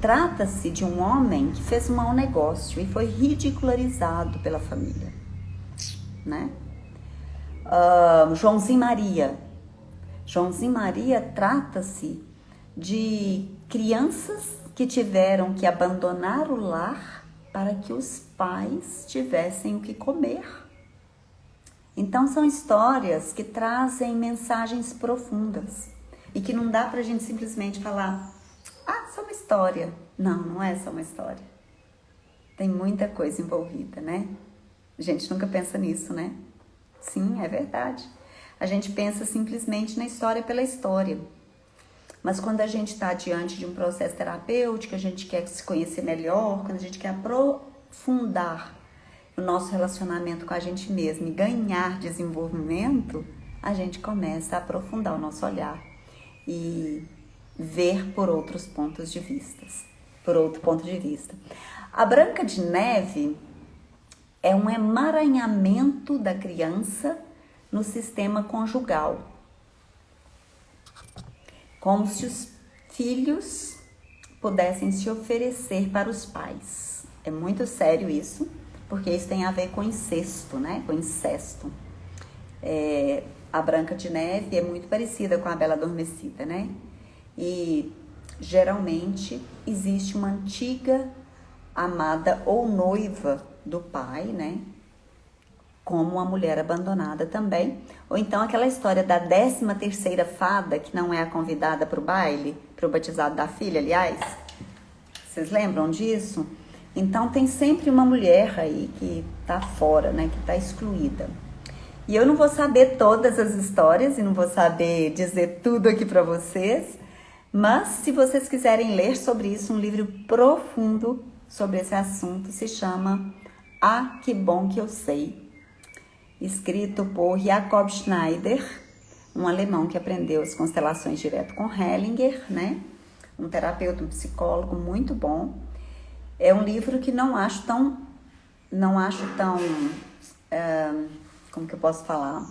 Speaker 1: Trata-se de um homem que fez um mau negócio e foi ridicularizado pela família, né? Joãozinho e Maria. Joãozinho e Maria trata-se de crianças que tiveram que abandonar o lar para que os pais tivessem o que comer. Então são histórias que trazem mensagens profundas e que não dá pra gente simplesmente falar, ah, só uma história. Não, não é só uma história. Tem muita coisa envolvida, né? A gente nunca pensa nisso, né? Sim, é verdade. A gente pensa simplesmente na história pela história. Mas quando a gente está diante de um processo terapêutico, a gente quer se conhecer melhor, quando a gente quer aprofundar o nosso relacionamento com a gente mesmo e ganhar desenvolvimento, a gente começa a aprofundar o nosso olhar e ver por outros pontos de vista. Por outro ponto de vista. A Branca de Neve é um emaranhamento da criança no sistema conjugal. Como se os filhos pudessem se oferecer para os pais. É muito sério isso, porque isso tem a ver com incesto, né? Com incesto. A Branca de Neve é muito parecida com a Bela Adormecida, né? E geralmente existe uma antiga amada ou noiva do pai, né? Como uma mulher abandonada também. Ou então aquela história da 13ª fada, que não é a convidada para o baile, para o batizado da filha, aliás. Vocês lembram disso? Então tem sempre uma mulher aí que tá fora, né? Que tá excluída. E eu não vou saber todas as histórias e não vou saber dizer tudo aqui para vocês, mas se vocês quiserem ler sobre isso, um livro profundo sobre esse assunto se chama Ah, que bom que eu sei, escrito por Jakob Schneider, um alemão que aprendeu as constelações direto com Hellinger, né? Um terapeuta, um psicólogo muito bom. É um livro que não acho tão, como que eu posso falar?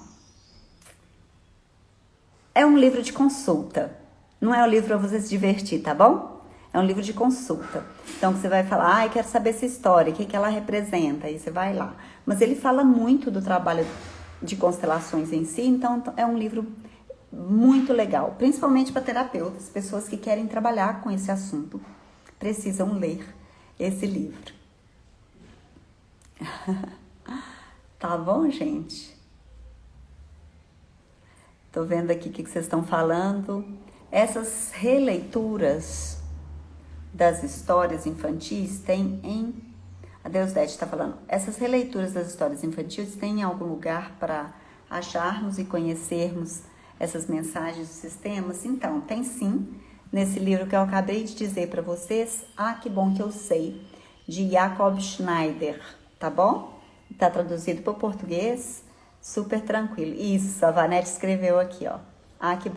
Speaker 1: É um livro de consulta. Não é um livro para você se divertir, tá bom? É um livro de consulta. Então você vai falar, eu quero saber essa história, o que ela representa, aí você vai lá. Mas ele fala muito do trabalho de constelações em si, então é um livro muito legal, principalmente para terapeutas, pessoas que querem trabalhar com esse assunto, precisam ler esse livro. Tá bom, gente? Tô vendo aqui o que vocês estão falando. Essas releituras das histórias infantis tem a Deusdete está falando, essas releituras das histórias infantis tem algum lugar para acharmos e conhecermos essas mensagens dos sistemas? Então, tem sim, nesse livro que eu acabei de dizer para vocês, Ah, que bom que eu sei, de Jakob Schneider, tá bom? Tá traduzido para o português, super tranquilo. Isso, a Vanette escreveu aqui, ó. Ah, que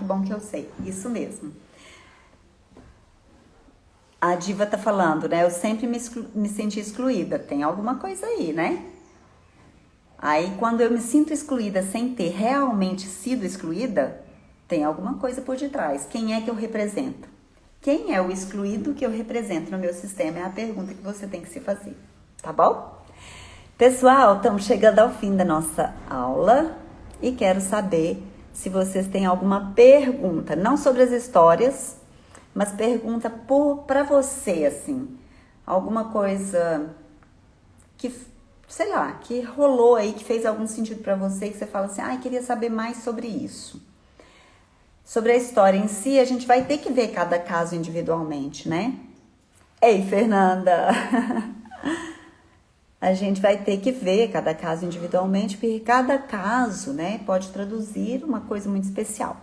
Speaker 1: bom que eu sei. Isso mesmo. A Diva tá falando, né? Eu sempre me senti excluída. Tem alguma coisa aí, né? Aí, quando eu me sinto excluída sem ter realmente sido excluída, tem alguma coisa por detrás. Quem é que eu represento? Quem é o excluído que eu represento no meu sistema? É a pergunta que você tem que se fazer, tá bom? Pessoal, estamos chegando ao fim da nossa aula e quero saber se vocês têm alguma pergunta, não sobre as histórias, mas pergunta para você, assim, alguma coisa que, sei lá, que rolou aí, que fez algum sentido para você, que você fala assim, queria saber mais sobre isso. Sobre a história em si, a gente vai ter que ver cada caso individualmente, né? Ei, Fernanda! A gente vai ter que ver cada caso individualmente, porque cada caso, né, pode traduzir uma coisa muito especial.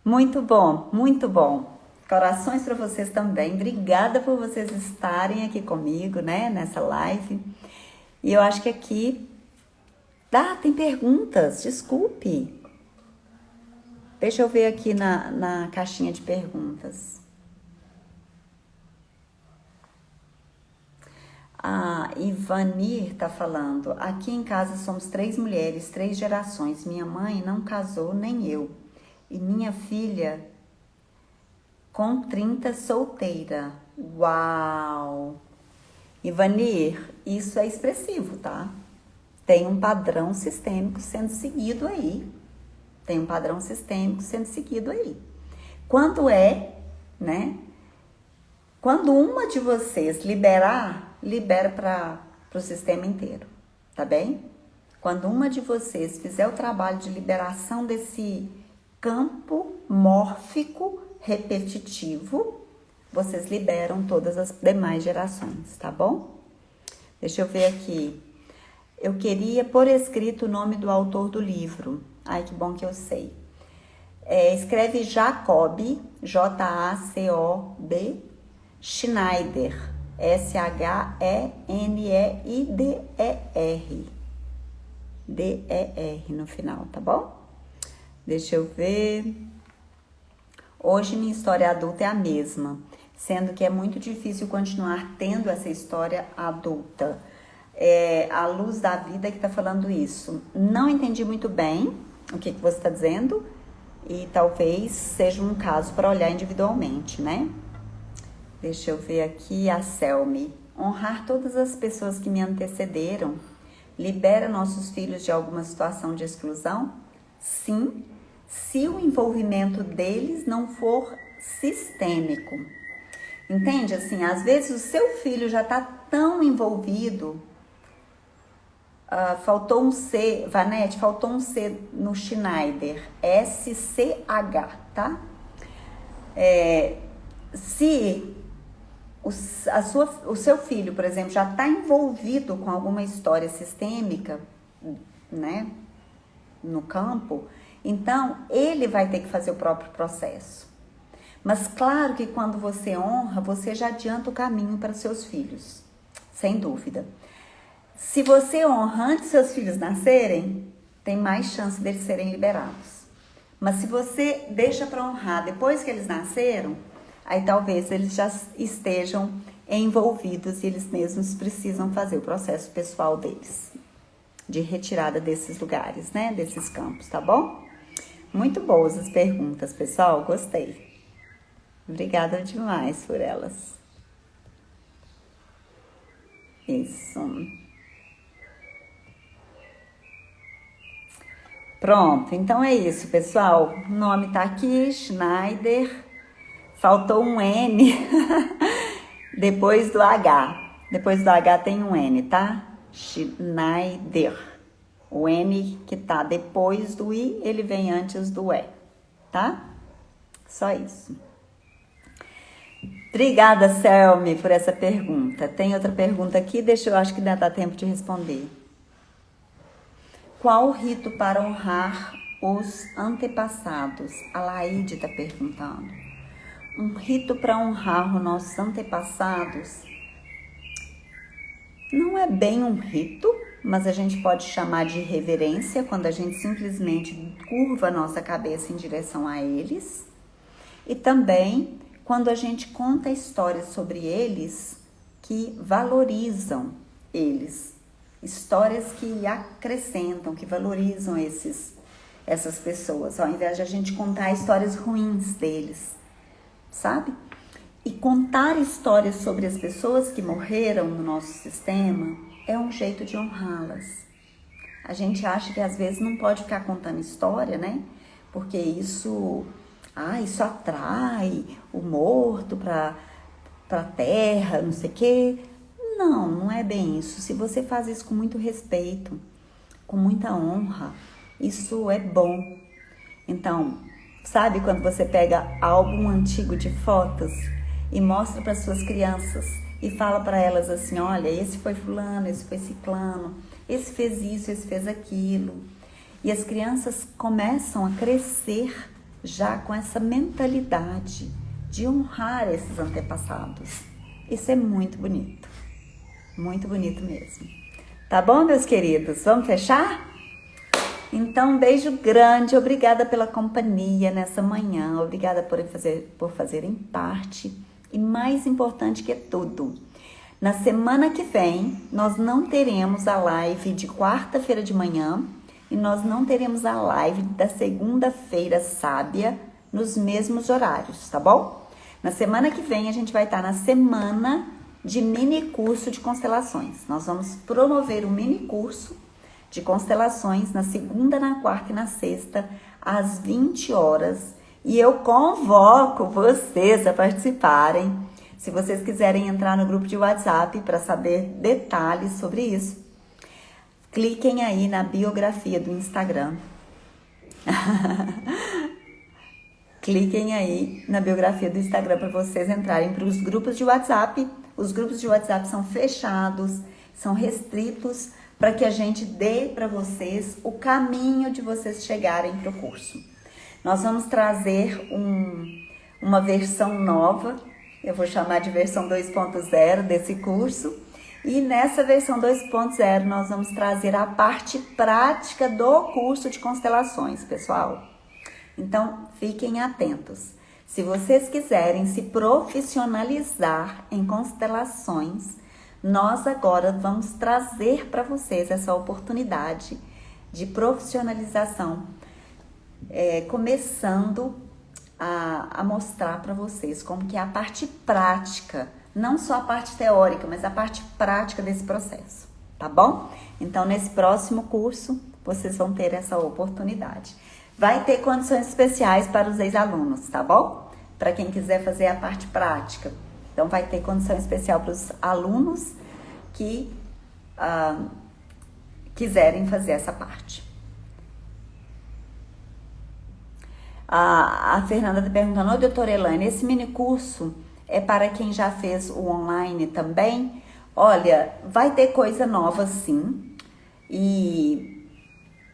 Speaker 1: Muito bom, muito bom. Corações para vocês também. Obrigada por vocês estarem aqui comigo, né, nessa live. E eu acho que aqui tem perguntas, desculpe. Deixa eu ver aqui na caixinha de perguntas. A Ivanir tá falando, aqui em casa somos 3 mulheres, 3 gerações. Minha mãe não casou, nem eu. E minha filha com 30 solteira. Uau! Ivanir, isso é expressivo, tá? Tem um padrão sistêmico sendo seguido aí. Tem um padrão sistêmico sendo seguido aí. Quando Quando uma de vocês libera para o sistema inteiro, tá bem? Quando uma de vocês fizer o trabalho de liberação desse campo mórfico repetitivo, vocês liberam todas as demais gerações, tá bom? Deixa eu ver aqui. Eu queria por escrito o nome do autor do livro. Ai, que bom que eu sei. Escreve Jacob, J-A-C-O-B, Schneider, S-H-E-N-E-I-D-E-R. D-E-R no final, tá bom? Deixa eu ver. Hoje minha história adulta é a mesma, sendo que é muito difícil continuar tendo essa história adulta. A luz da vida que tá falando isso. Não entendi muito bem o que você está dizendo e talvez seja um caso para olhar individualmente, né? Deixa eu ver aqui a Selmi. Honrar todas as pessoas que me antecederam libera nossos filhos de alguma situação de exclusão? Sim, se o envolvimento deles não for sistêmico. Entende? Assim, às vezes o seu filho já está tão envolvido. Faltou um C, Vanete, faltou um C no Schneider, S-C-H, tá? Se o seu filho, por exemplo, já está envolvido com alguma história sistêmica, né, no campo, então ele vai ter que fazer o próprio processo. Mas claro que quando você honra, você já adianta o caminho para seus filhos, sem dúvida. Se você honra antes de seus filhos nascerem, tem mais chance deles serem liberados. Mas se você deixa para honrar depois que eles nasceram, aí talvez eles já estejam envolvidos e eles mesmos precisam fazer o processo pessoal deles, de retirada desses lugares, né, desses campos, tá bom? Muito boas as perguntas, pessoal, gostei. Obrigada demais por elas. Isso. Pronto, então é isso, pessoal. O nome tá aqui, Schneider. Faltou um N depois do H. Depois do H tem um N, tá? Schneider. O N que tá depois do I, ele vem antes do E, tá? Só isso. Obrigada, Selmi, por essa pergunta. Tem outra pergunta aqui, eu acho que ainda dá tempo de responder. Qual o rito para honrar os antepassados? A Laide está perguntando. Um rito para honrar os nossos antepassados não é bem um rito, mas a gente pode chamar de reverência quando a gente simplesmente curva a nossa cabeça em direção a eles. E também quando a gente conta histórias sobre eles que valorizam eles. Histórias que acrescentam, que valorizam essas pessoas, ao invés de a gente contar histórias ruins deles, sabe? E contar histórias sobre as pessoas que morreram no nosso sistema é um jeito de honrá-las. A gente acha que às vezes não pode ficar contando história, né? Porque isso atrai o morto para a terra, não sei o quê. Não, não é bem isso. Se você faz isso com muito respeito, com muita honra, isso é bom. Então, sabe quando você pega álbum antigo de fotos e mostra para suas crianças e fala para elas assim, olha, esse foi fulano, esse foi ciclano, esse fez isso, esse fez aquilo. E as crianças começam a crescer já com essa mentalidade de honrar esses antepassados. Isso é muito bonito. Muito bonito mesmo. Tá bom, meus queridos? Vamos fechar? Então, um beijo grande. Obrigada pela companhia nessa manhã. Obrigada por fazerem parte. E mais importante que tudo, Na semana que vem, nós não teremos a live de quarta-feira de manhã e nós não teremos a live da segunda-feira sábia nos mesmos horários, tá bom? Na semana que vem, a gente vai estar na semana de mini curso de constelações. Nós vamos promover um mini curso de constelações na segunda, na quarta e na sexta, às 20 horas. E eu convoco vocês a participarem. Se vocês quiserem entrar no grupo de WhatsApp para saber detalhes sobre isso, cliquem aí na biografia do Instagram. Cliquem aí na biografia do Instagram para vocês entrarem para os grupos de WhatsApp. Os grupos de WhatsApp são fechados, são restritos para que a gente dê para vocês o caminho de vocês chegarem para o curso. Nós vamos trazer uma versão nova, eu vou chamar de versão 2.0 desse curso. E nessa versão 2.0 nós vamos trazer a parte prática do curso de constelações, pessoal. Então, fiquem atentos. Se vocês quiserem se profissionalizar em constelações, nós agora vamos trazer para vocês essa oportunidade de profissionalização, começando a mostrar para vocês como que é a parte prática, não só a parte teórica, mas a parte prática desse processo, tá bom? Então, nesse próximo curso, vocês vão ter essa oportunidade. Vai ter condições especiais para os ex-alunos, tá bom? Para quem quiser fazer a parte prática. Então, vai ter condição especial para os alunos que quiserem fazer essa parte. A Fernanda está perguntando: ô, doutora Elaine, esse mini curso é para quem já fez o online também? Olha, vai ter coisa nova sim. E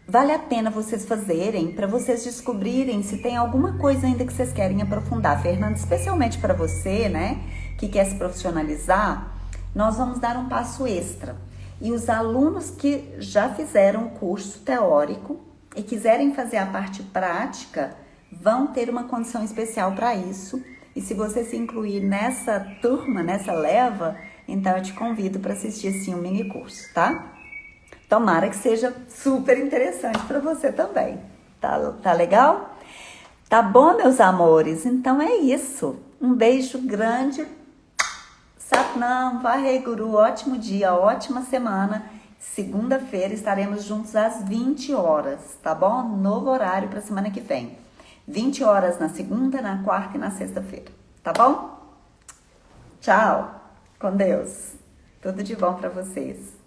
Speaker 1: vale a pena vocês fazerem para vocês descobrirem se tem alguma coisa ainda que vocês querem aprofundar. Fernanda, especialmente para você, né, que quer se profissionalizar, nós vamos dar um passo extra. E os alunos que já fizeram o curso teórico e quiserem fazer a parte prática, vão ter uma condição especial para isso. E se você se incluir nessa turma, nessa leva, então eu te convido para assistir sim um mini curso, tá? Tomara que seja super interessante para você também. Tá legal? Tá bom, meus amores? Então é isso. Um beijo grande. Satnam, Vaheguru, ótimo dia, ótima semana. Segunda-feira estaremos juntos às 20 horas, tá bom? Novo horário para semana que vem. 20 horas na segunda, na quarta e na sexta-feira, tá bom? Tchau, com Deus. Tudo de bom para vocês.